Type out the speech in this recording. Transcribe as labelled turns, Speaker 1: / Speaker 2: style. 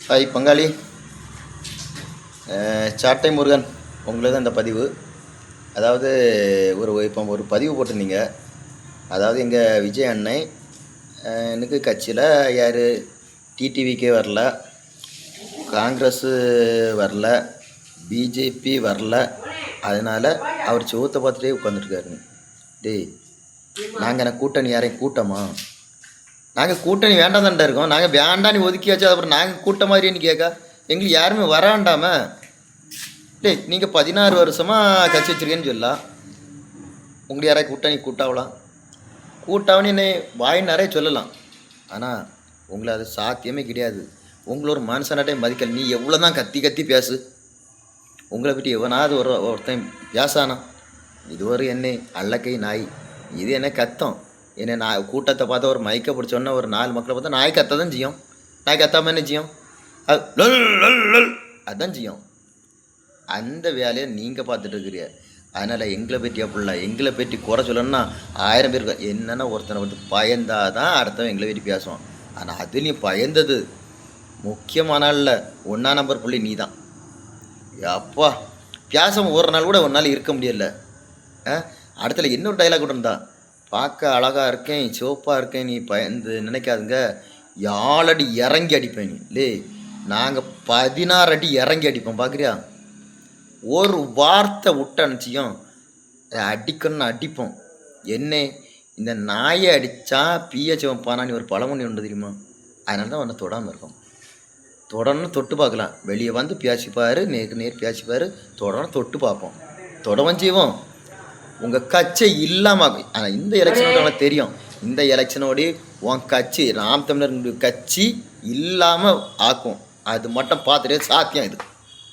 Speaker 1: Hi பங்காளி, சாட்டை முருகன். உங்களுக்கு அந்த பதிவு, அதாவது இப்போ ஒரு பதிவு போட்டிருந்தீங்க. அதாவது எங்கள் விஜய் அண்ணன் எனக்கு கட்சியில் யார் டிடிவிக்கே வரல, காங்கிரஸு வரல, பிஜேபி வரல, அதனால் அவர் சோத்தை பார்த்துட்டே உட்காந்துருக்காருங்க. டேய், நாங்கள் என்ன கூட்டணி யாரையும் கூட்டமா? நாங்கள் கூட்டணி வேண்டாம் தான்டா இருக்கோம். நாங்கள் வேண்டான்னு ஒதுக்கி வச்சா அப்புறம் நாங்கள் கூட்ட மாதிரின்னு கேட்க எங்களுக்கு யாருமே வராண்டாம. டேய், நீங்கள் 16 வருஷமாக கட்சி வச்சுருக்கேன்னு சொல்லலாம். உங்களுக்கு யாராவது கூட்டணி கூட்டாவலாம், கூட்டாவன்னு என்னை வாய் நிறைய சொல்லலாம். ஆனால் உங்களை அது சாத்தியமே கிடையாது. உங்களை ஒரு மனுஷனாட்டே மதிக்கல. நீ எவ்வளோ தான் கத்தி கத்தி பேசு, உங்களை பற்றி எவனாவது ஒருத்தன் பேசானா? இதுவரை என்னை அல்லக்கை நாய், இது என்ன கத்தம்? என்ன நான் கூட்டத்தை பார்த்தா ஒரு மைக்கை பிடிச்சோன்னா ஒரு 4 மக்களை பார்த்தா நாய் கத்த தான் செய்யும். நாய் கத்தாமல் என்ன செய்யும்? அதுதான் செய்யும். அந்த வேலையை நீங்கள் பார்த்துட்டு இருக்கிறீங்க. அதனால் எங்களை பற்றி அப்படிலாம் எங்களை பற்றி குறை சொல்லணும்னா 1000 பேர் இருக்கா. என்னென்னா ஒருத்தனை வந்து பயந்தாதான் அடுத்தவன் எங்களை பற்றி பேசுவான். ஆனால் அதுலேயும் பயந்தது முக்கியமான இல்லை, 1ஆம் நம்பர் புள்ளி நீ தான். அப்பா பேச ஒரு நாள் கூட ஒரு நாள் இருக்க முடியல. அடுத்தல இன்னொரு டைலாக் கூட இருந்தா, பார்க்க அழகாக இருக்கேன், சிவப்பாக இருக்கேன், நீ பயந்து நினைக்காதுங்க, 4 அடி இறங்கி அடிப்பேன் நீ. லே, நாங்கள் 16 அடி இறங்கி அடிப்போம். பார்க்குறியா? ஒரு வார்த்தை விட்டு அனுச்சியும் அடிக்கணும்னு அடிப்போம். என்ன இந்த நாயை அடித்தா பிஹெச் பானான்னு ஒரு பழமொழி உண்டு தெரியுமா? அதனால தான் ஒன்று தொடாமல் இருக்கும். தொடர்ந்து தொட்டு பார்க்கலாம். வெளியே வந்து பேசிப்பார், நேருக்கு நேர் பேசிப்பார், தொடர்ந்து தொட்டு பார்ப்போம். தொடவும் செய்வோம். உங்கள் கட்சி இல்லாமல். ஆனால் இந்த எலெக்ஷனோட எனக்கு தெரியும், இந்த எலெக்ஷனோடு உன் கட்சி நாம் தமிழர் கட்சி இல்லாமல் ஆக்கும். அது மட்டும் பார்த்துட்டே சாத்தியம் இது.